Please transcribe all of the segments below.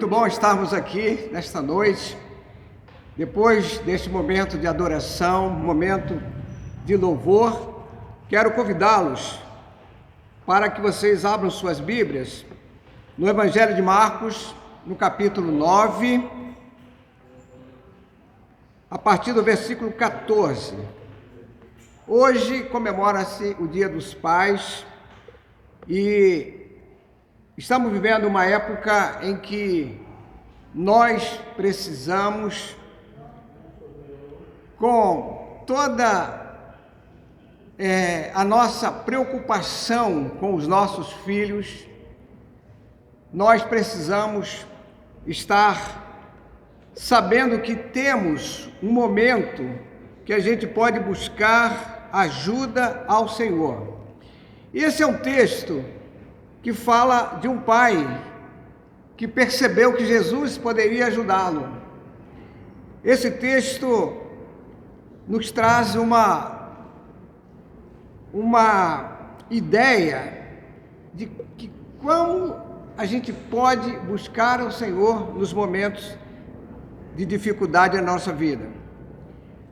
muito bom estarmos aqui nesta noite, depois deste momento de adoração, momento de louvor. Quero convidá-los para que vocês abram suas Bíblias no Evangelho de Marcos, no capítulo 9, a partir do versículo 14. Hoje comemora-se o Dia dos Pais e estamos vivendo uma época em que nós precisamos, com toda a nossa preocupação com os nossos filhos, nós precisamos estar sabendo que temos um momento que a gente pode buscar ajuda ao Senhor. Esse é um texto que fala de um pai que percebeu que Jesus poderia ajudá-lo. Esse texto nos traz uma ideia de que como a gente pode buscar ao Senhor nos momentos de dificuldade na nossa vida.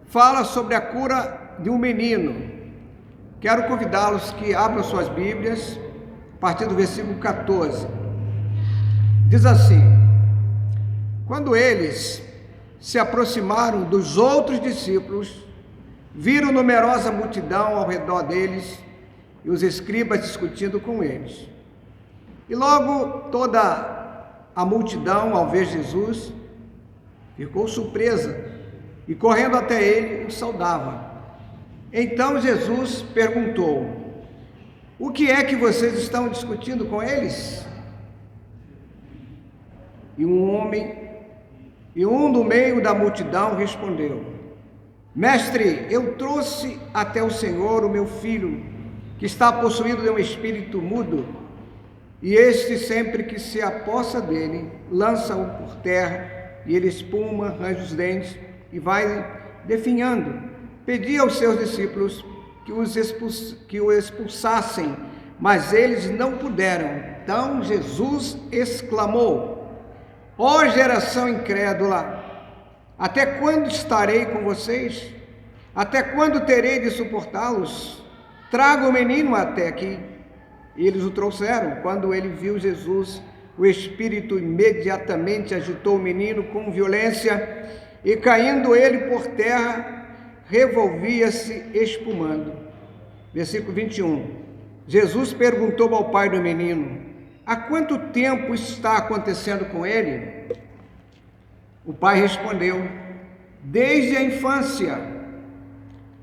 Fala sobre a cura de um menino. Quero convidá-los que abram suas Bíblias, a partir do versículo 14, diz assim: quando eles se aproximaram dos outros discípulos, viram numerosa multidão ao redor deles e os escribas discutindo com eles. E logo toda a multidão, ao ver Jesus, ficou surpresa e correndo até ele, o saudava. Então Jesus perguntou: o que é que vocês estão discutindo com eles? E um do meio da multidão respondeu: Mestre, eu trouxe até o Senhor o meu filho, que está possuído de um espírito mudo, e este sempre que se apossa dele, lança-o por terra, e ele espuma, arranja os dentes e vai definhando. Pedi aos seus discípulos que o expulsassem, mas eles não puderam. Então Jesus exclamou: ó geração incrédula, até quando estarei com vocês? Até quando terei de suportá-los? Traga o menino até aqui. E eles o trouxeram. Quando ele viu Jesus, o espírito imediatamente agitou o menino com violência, e caindo ele por terra, revolvia-se espumando. Versículo 21. Jesus perguntou ao pai do menino: há quanto tempo isso está acontecendo com ele? O pai respondeu: desde a infância,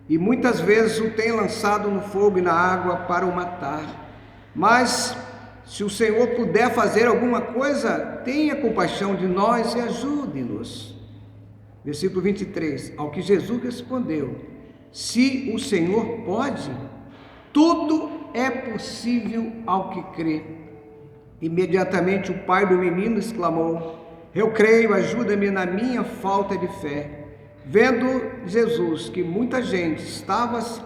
e muitas vezes o tem lançado no fogo e na água para o matar. Mas se o Senhor puder fazer alguma coisa, tenha compaixão de nós e ajude-nos. Versículo 23, ao que Jesus respondeu: se o Senhor pode, tudo é possível ao que crê. Imediatamente o pai do menino exclamou: eu creio, ajuda-me na minha falta de fé. Vendo Jesus que muita gente estava se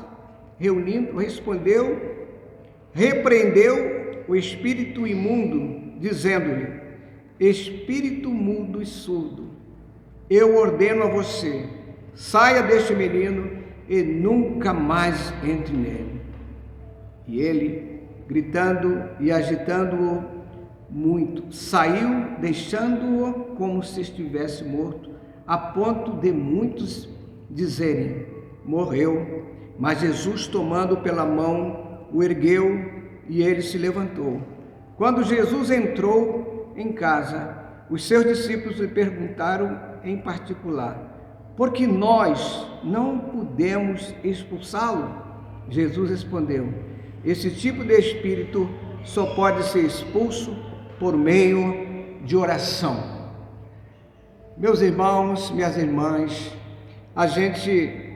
reunindo, repreendeu o espírito imundo, dizendo-lhe: espírito mudo e surdo, eu ordeno a você, saia deste menino e nunca mais entre nele. E ele, gritando e agitando-o muito, saiu, deixando-o como se estivesse morto, a ponto de muitos dizerem: morreu. Mas Jesus, tomando pela mão, o ergueu e ele se levantou. Quando Jesus entrou em casa, os seus discípulos lhe perguntaram em particular: por que nós não pudemos expulsá-lo? Jesus respondeu: esse tipo de espírito só pode ser expulso por meio de oração. Meus irmãos, minhas irmãs, a gente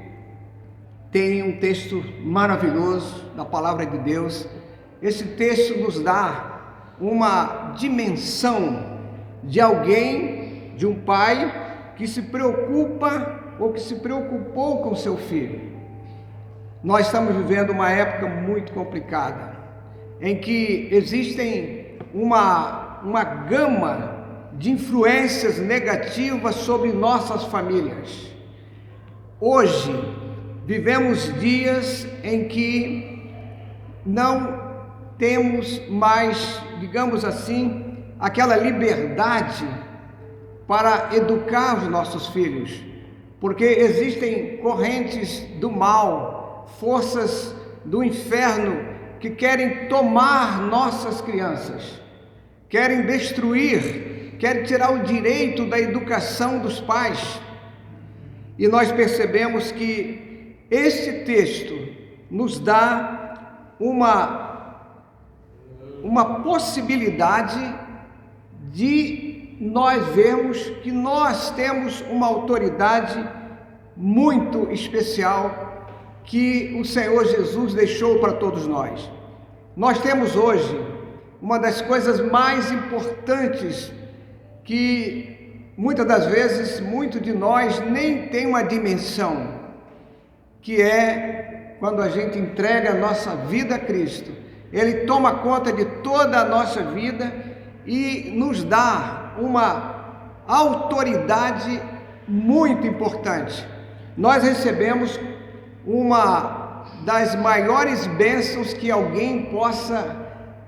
tem um texto maravilhoso da palavra de Deus. Esse texto nos dá uma dimensão de alguém, de um pai que se preocupa ou que se preocupou com seu filho. Nós estamos vivendo uma época muito complicada, em que existem uma gama de influências negativas sobre nossas famílias. Hoje, vivemos dias em que não temos mais, digamos assim, aquela liberdade para educar os nossos filhos, porque existem correntes do mal, forças do inferno que querem tomar nossas crianças, querem destruir, querem tirar o direito da educação dos pais. E nós percebemos que este texto nos dá uma possibilidade de nós vermos que nós temos uma autoridade muito especial que o Senhor Jesus deixou para todos nós. Nós temos hoje uma das coisas mais importantes que muitas das vezes, muito de nós nem tem uma dimensão, que é quando a gente entrega a nossa vida a Cristo. Ele toma conta de toda a nossa vida e nos dá uma autoridade muito importante. Nós recebemos uma das maiores bênçãos que alguém possa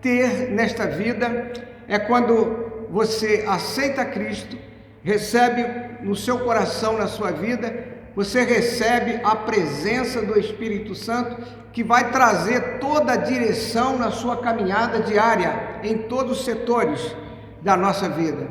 ter nesta vida, é quando você aceita Cristo, recebe no seu coração, na sua vida, você recebe a presença do Espírito Santo, que vai trazer toda a direção na sua caminhada diária, em todos os setores da nossa vida.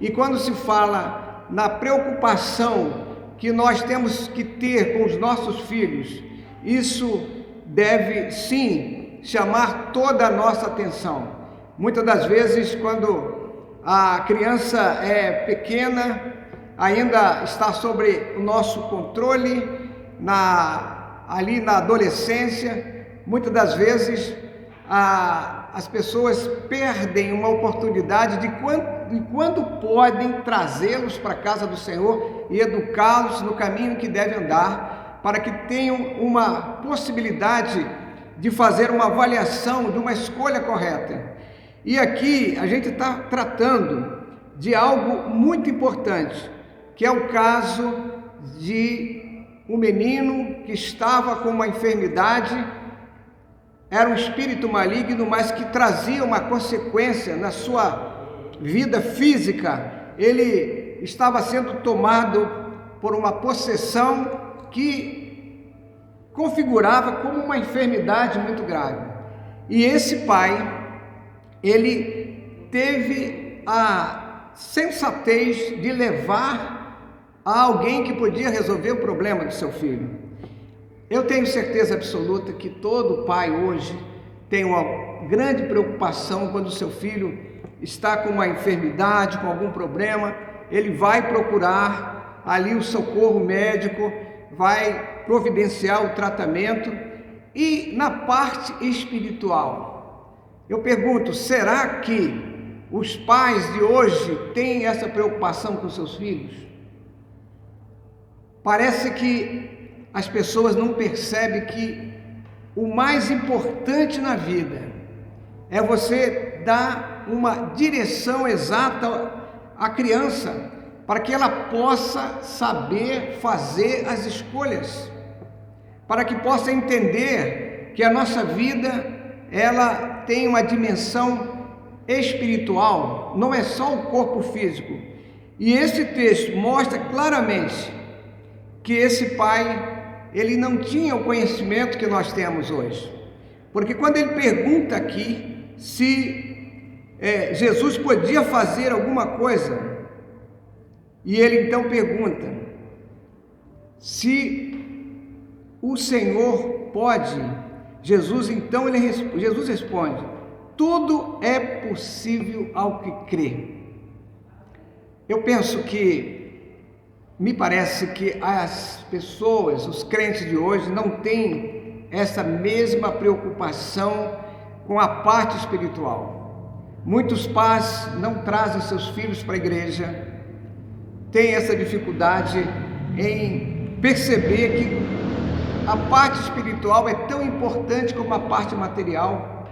E quando se fala na preocupação que nós temos que ter com os nossos filhos, isso deve sim chamar toda a nossa atenção. Muitas das vezes, quando a criança é pequena, ainda está sobre o nosso controle, ali na adolescência, muitas das vezes as pessoas perdem uma oportunidade de quando podem trazê-los para a casa do Senhor e educá-los no caminho que devem andar, para que tenham uma possibilidade de fazer uma avaliação de uma escolha correta. E aqui a gente está tratando de algo muito importante, que é o caso de um menino que estava com uma enfermidade, era um espírito maligno, mas que trazia uma consequência na sua vida física. Ele estava sendo tomado por uma possessão que configurava como uma enfermidade muito grave. E esse pai, ele teve a sensatez de levar a alguém que podia resolver o problema do seu filho. Eu tenho certeza absoluta que todo pai hoje tem uma grande preocupação quando o seu filho está com uma enfermidade, com algum problema. Ele vai procurar ali o socorro médico, vai providenciar o tratamento. E na parte espiritual, eu pergunto, será que os pais de hoje têm essa preocupação com seus filhos? Parece que as pessoas não percebem que o mais importante na vida é você dar uma direção exata à criança, para que ela possa saber fazer as escolhas, para que possa entender que a nossa vida, ela tem uma dimensão espiritual, não é só o corpo físico. E esse texto mostra claramente que esse pai, ele não tinha o conhecimento que nós temos hoje, porque quando ele pergunta aqui se Jesus podia fazer alguma coisa, e ele então pergunta se o Senhor pode, Jesus responde: tudo é possível ao que crê. Eu penso me parece que as pessoas, os crentes de hoje, não têm essa mesma preocupação com a parte espiritual. Muitos pais não trazem seus filhos para a igreja, têm essa dificuldade em perceber que a parte espiritual é tão importante como a parte material,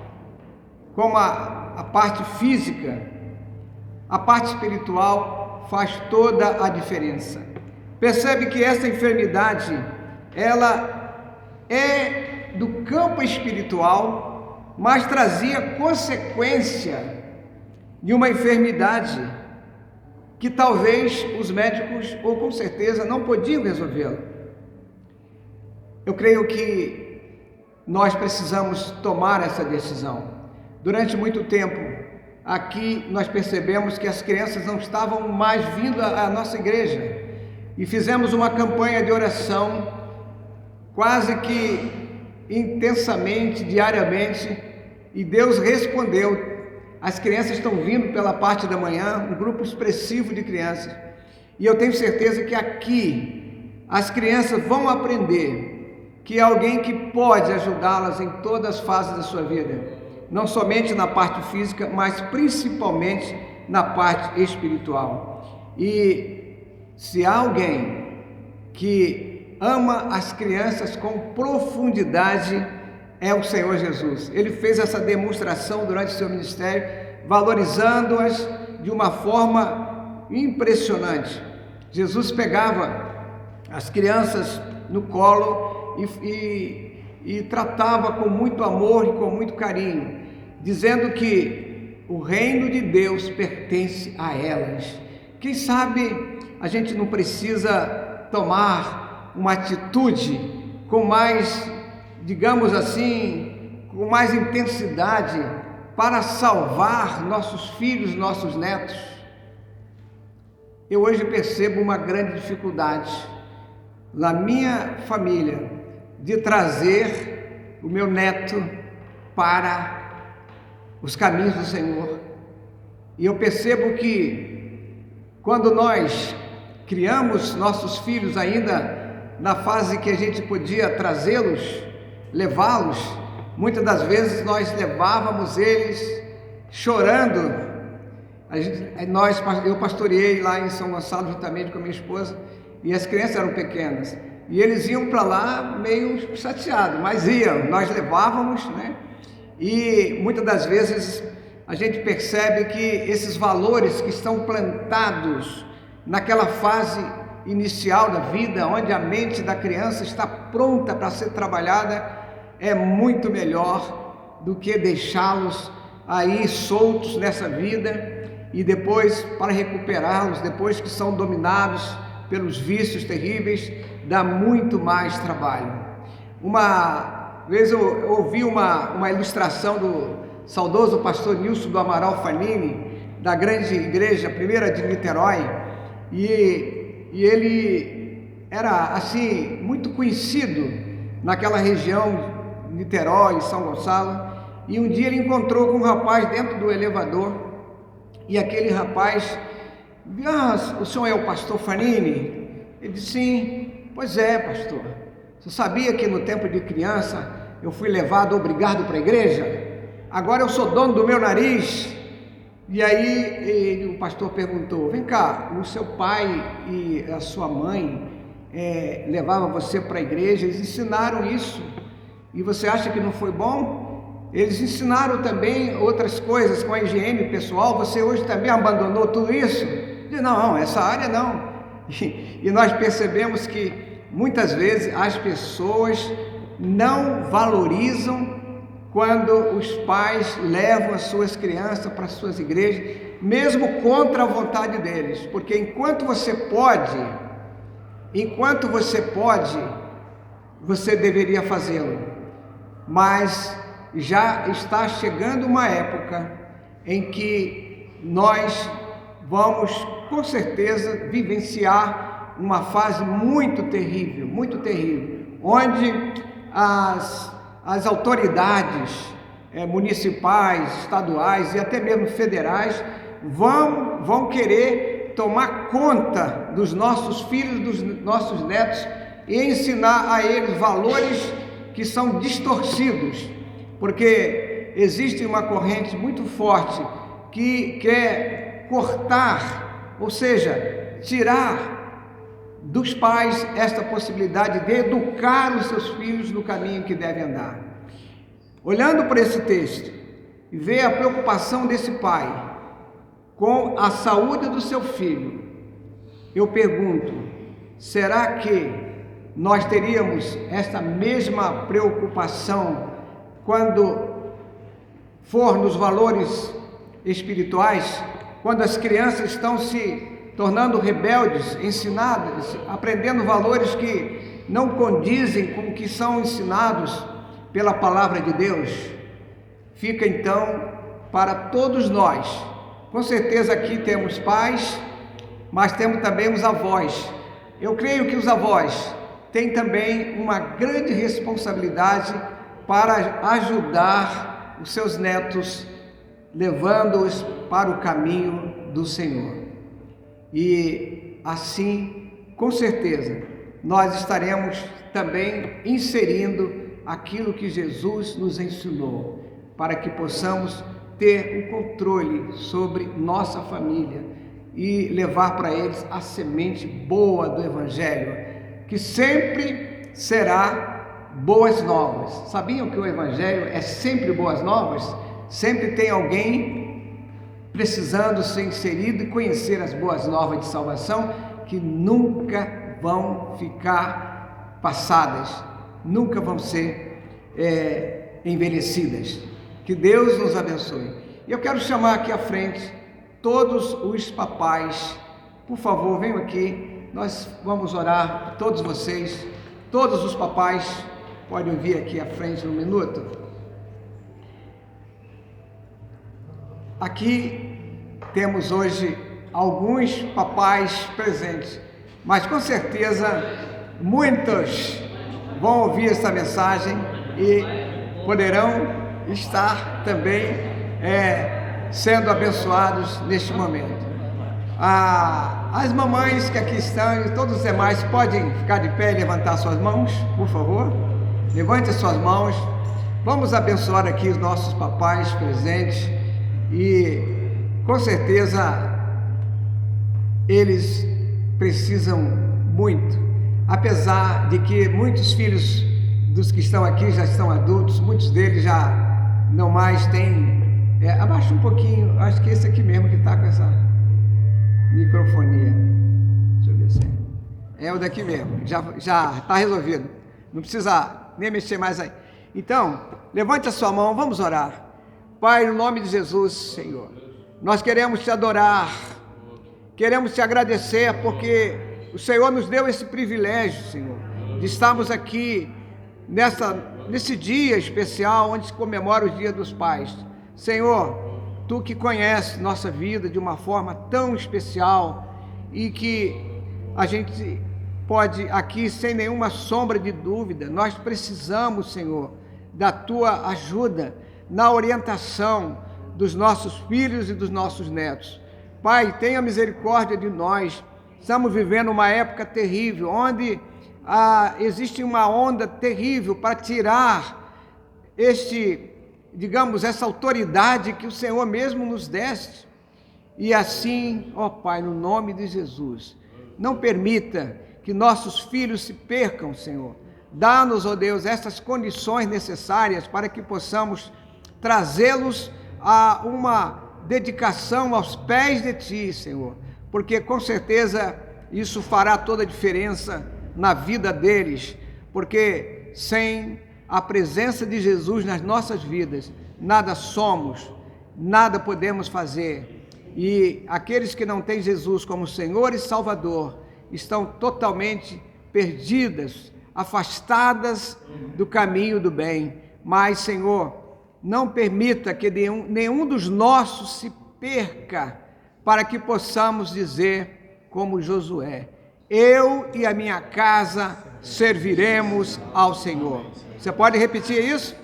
como a parte física. A parte espiritual faz toda a diferença. Percebe que essa enfermidade, ela é do campo espiritual, mas trazia consequência de uma enfermidade que talvez os médicos, ou com certeza, não podiam resolvê-la. Eu creio que nós precisamos tomar essa decisão. Durante muito tempo, aqui nós percebemos que as crianças não estavam mais vindo à nossa igreja e fizemos uma campanha de oração quase que intensamente, diariamente, e Deus respondeu. As crianças estão vindo pela parte da manhã, um grupo expressivo de crianças, e eu tenho certeza que aqui as crianças vão aprender que é alguém que pode ajudá-las em todas as fases da sua vida, não somente na parte física, mas principalmente na parte espiritual. E se há alguém que ama as crianças com profundidade, é o Senhor Jesus. Ele fez essa demonstração durante o seu ministério, valorizando-as de uma forma impressionante. Jesus pegava as crianças no colo e tratava com muito amor e com muito carinho, dizendo que o reino de Deus pertence a elas. Quem sabe a gente não precisa tomar uma atitude com mais, digamos assim, com mais intensidade para salvar nossos filhos, nossos netos. Eu hoje percebo uma grande dificuldade na minha família de trazer o meu neto para os caminhos do Senhor. E eu percebo que quando nós criamos nossos filhos ainda na fase que a gente podia trazê-los, levá-los, muitas das vezes nós levávamos eles chorando. Eu pastoreei lá em São Gonçalo juntamente com a minha esposa, e as crianças eram pequenas, e eles iam para lá meio chateados, mas iam, nós levávamos, né? E muitas das vezes a gente percebe que esses valores que estão plantados naquela fase inicial da vida, onde a mente da criança está pronta para ser trabalhada, é muito melhor do que deixá-los aí soltos nessa vida e depois, para recuperá-los, depois que são dominados pelos vícios terríveis, dá muito mais trabalho. Uma vez eu ouvi uma ilustração do saudoso pastor Nilson do Amaral Fanini, da grande igreja, primeira de Niterói, e ele era assim muito conhecido naquela região, Niterói, São Gonçalo, e um dia ele encontrou com um rapaz dentro do elevador, e aquele rapaz: o senhor é o pastor Fanini? Ele disse: sim. Pois é, pastor, você sabia que no tempo de criança eu fui levado obrigado para a igreja? Agora eu sou dono do meu nariz. E aí o pastor perguntou: vem cá, o seu pai e a sua mãe levavam você para a igreja, eles ensinaram isso, e você acha que não foi bom? Eles ensinaram também outras coisas com a higiene pessoal, você hoje também abandonou tudo isso? Diz: não, essa área não. E nós percebemos que muitas vezes as pessoas não valorizam quando os pais levam as suas crianças para as suas igrejas, mesmo contra a vontade deles, porque enquanto você pode, você deveria fazê-lo, mas já está chegando uma época em que nós vamos com certeza vivenciar uma fase muito terrível, onde as autoridades municipais, estaduais e até mesmo federais vão querer tomar conta dos nossos filhos, dos nossos netos, e ensinar a eles valores que são distorcidos, porque existe uma corrente muito forte que quer cortar, ou seja, tirar dos pais esta possibilidade de educar os seus filhos no caminho que devem andar. Olhando para esse texto e ver a preocupação desse pai, com a saúde do seu filho, eu pergunto, será que nós teríamos esta mesma preocupação quando for nos valores espirituais, quando as crianças estão se tornando rebeldes, ensinadas, aprendendo valores que não condizem com o que são ensinados pela palavra de Deus? Fica então para todos nós. Com certeza aqui temos pais, mas temos também os avós. Eu creio que os avós têm também uma grande responsabilidade para ajudar os seus netos, levando-os para o caminho do Senhor. E assim, com certeza, nós estaremos também inserindo aquilo que Jesus nos ensinou, para que possamos ter o controle sobre nossa família e levar para eles a semente boa do Evangelho, que sempre será boas novas. Sabiam que o Evangelho é sempre boas novas? Sempre tem alguém precisando ser inserido e conhecer as boas novas de salvação, que nunca vão ficar passadas, nunca vão ser envelhecidas. Que Deus nos abençoe. E eu quero chamar aqui à frente todos os papais. Por favor, venham aqui, nós vamos orar por todos vocês. Todos os papais podem vir aqui à frente um minuto. Aqui temos hoje alguns papais presentes, mas com certeza muitos vão ouvir essa mensagem e poderão estar também sendo abençoados neste momento. As mamães que aqui estão e todos os demais podem ficar de pé e levantar suas mãos, por favor. Levante as suas mãos. Vamos abençoar aqui os nossos papais presentes e com certeza eles precisam muito, apesar de que muitos filhos dos que estão aqui já estão adultos, muitos deles já não mais têm, abaixa um pouquinho, acho que esse aqui mesmo que está com essa microfonia, deixa eu ver se é o daqui mesmo, já está resolvido, não precisa nem mexer mais aí. Então, levante a sua mão, vamos orar. Pai, no nome de Jesus, Senhor, nós queremos te adorar, queremos te agradecer, porque o Senhor nos deu esse privilégio, Senhor, de estarmos aqui nesse dia especial, onde se comemora o Dia dos Pais. Senhor, Tu que conheces nossa vida de uma forma tão especial e que a gente pode aqui, sem nenhuma sombra de dúvida, nós precisamos, Senhor, da Tua ajuda na orientação dos nossos filhos e dos nossos netos. Pai, tenha misericórdia de nós. Estamos vivendo uma época terrível, onde existe uma onda terrível para tirar essa autoridade que o Senhor mesmo nos deste. E assim, ó Pai, no nome de Jesus, não permita que nossos filhos se percam, Senhor. Dá-nos, ó Deus, essas condições necessárias para que possamos trazê-los a uma dedicação aos pés de Ti, Senhor, porque com certeza isso fará toda a diferença na vida deles, porque sem a presença de Jesus nas nossas vidas, nada somos, nada podemos fazer. E aqueles que não têm Jesus como Senhor e Salvador estão totalmente perdidas, afastadas do caminho do bem. Mas, Senhor, não permita que nenhum dos nossos se perca, para que possamos dizer como Josué: eu e a minha casa serviremos ao Senhor. Você pode repetir isso?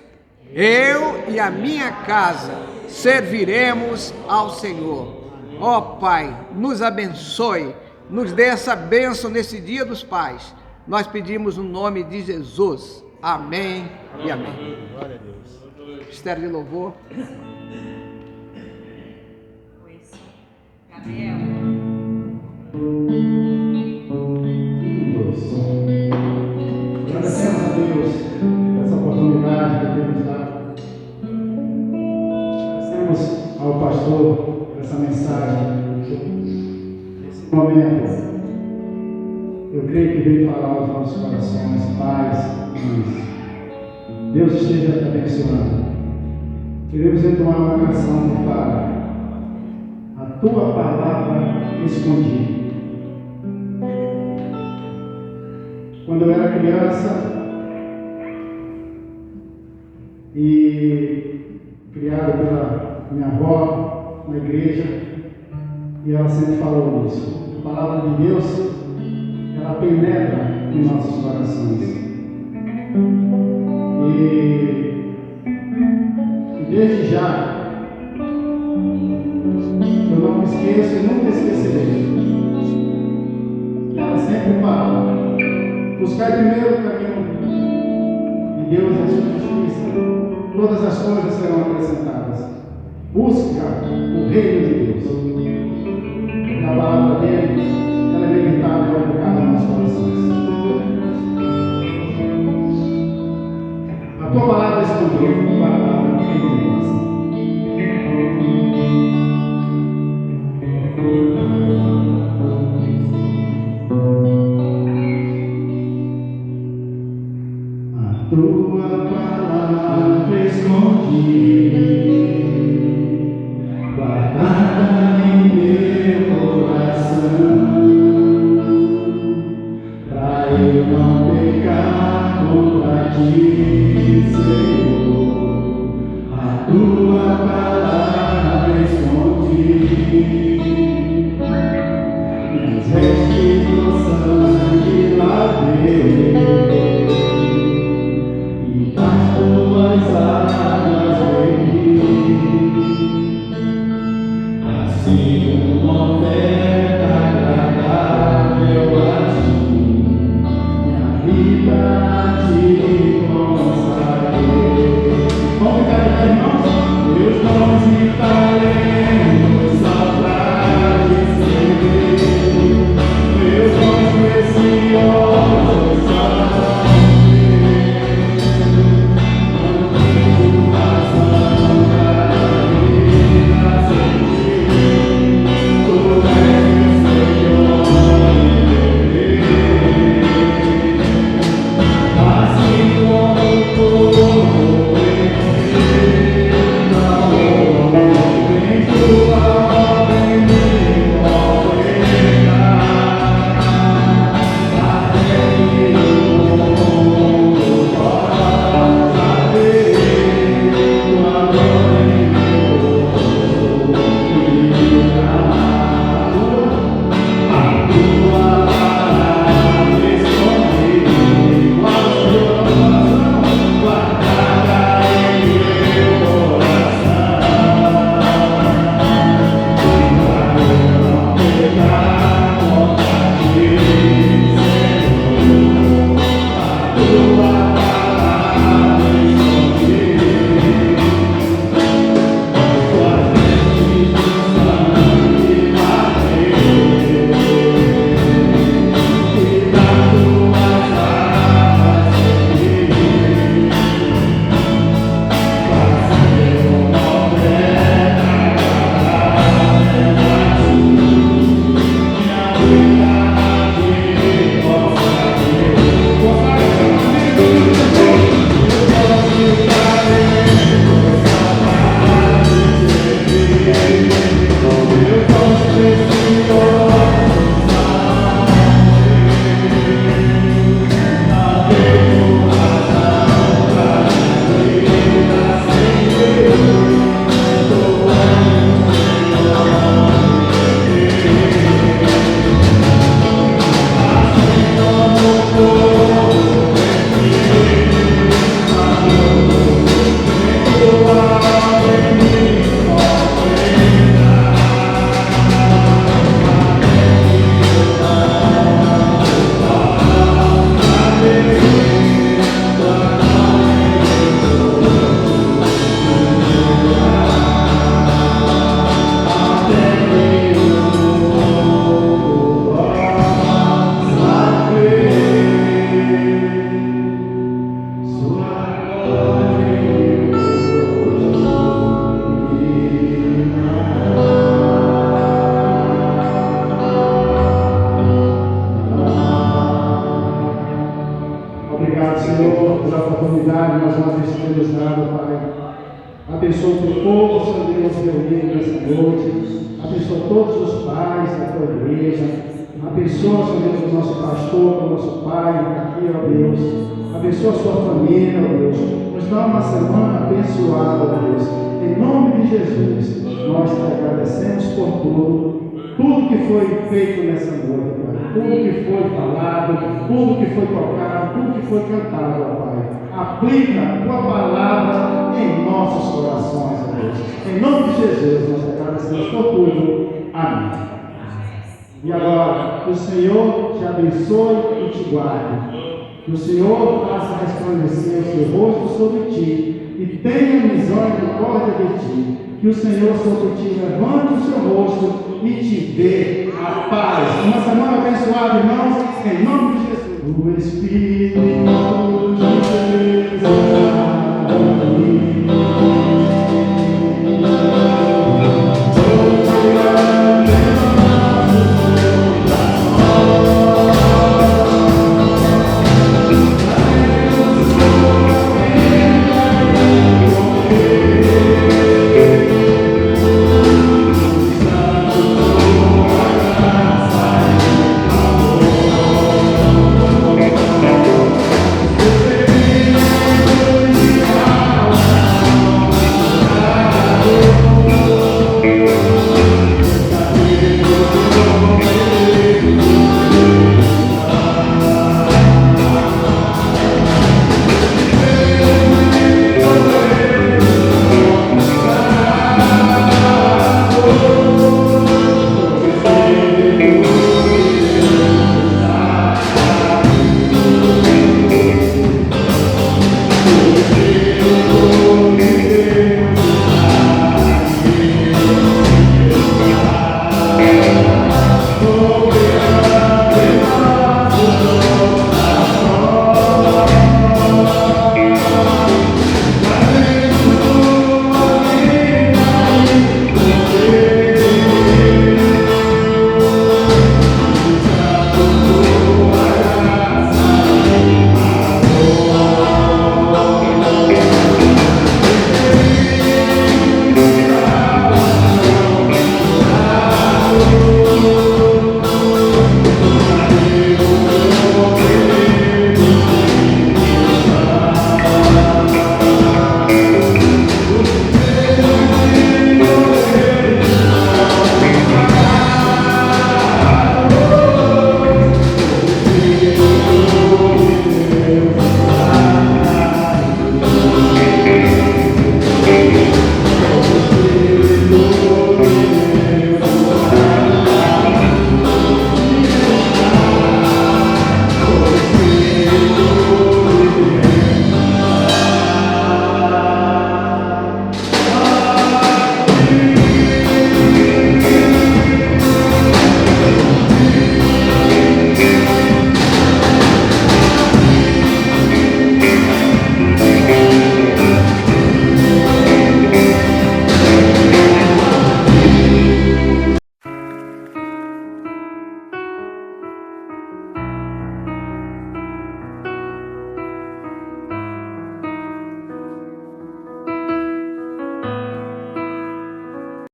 Eu e a minha casa serviremos ao Senhor. Ó Pai, nos abençoe, nos dê essa bênção nesse Dia dos Pais. Nós pedimos no nome de Jesus. Amém e amém. Glória a Deus. Ministério de louvor. Gabriel. Agradecemos a Deus essa oportunidade que Ele nos dá. Agradecemos ao pastor por essa mensagem eu creio que veio falar aos nossos corações, pais, mães. Deus esteja te abençoando. Queremos entoar uma canção que fala: a tua palavra escondi. Quando eu era criança e criado pela minha avó na igreja, e ela sempre falou isso: a palavra de Deus, ela penetra em nossos corações. E desde já, eu não me esqueço e nunca esquecerei. Ela sempre fala: buscar primeiro o caminho de Deus e a sua justiça, todas as coisas serão acrescentadas. Busca o reino de Deus. E a palavra dele, ela é meditada e aplicada nos nossos corações. A tua palavra escondida, guardada em teu coração. A tua palavra escondida, guardada em meu coração, pra eu não pecar contra ti, Senhor. A tua palavra escondi, minhas vestes no sangue lavei, e das tuas águas bebi. Assim uma oferta agradável a ti, minha vida a ti consagrei. Vamos ficar de pé, irmãos? Meus dons e talentos só pra te servir, meus dons preciosos só pela oportunidade mais uma vez que temos dado, Pai. Abençoa o teu povo, Senhor Deus, reunido nessa noite. Abençoa todos os pais da tua igreja. Abençoa, Senhor Deus, o nosso pastor, o nosso pai, aqui, ó Deus. Abençoa a sua família, ó Deus. Nos dá uma semana abençoada, ó Deus. Em nome de Jesus, nós te agradecemos por tudo que foi feito nessa noite, Pai. Tudo que foi falado, tudo que foi tocado, tudo que foi cantado, ó Pai. Aplica a tua palavra em nossos corações, ó Deus. Em nome de Jesus, nós te agradecemos por tudo. Amém. E agora, que o Senhor te abençoe e te guarde. Que o Senhor faça resplandecer o seu rosto sobre ti e tenha misericórdia de ti. Que o Senhor sobre ti levante o seu rosto e te dê a paz. Uma semana abençoada, irmãos, em nome de Jesus. O Espírito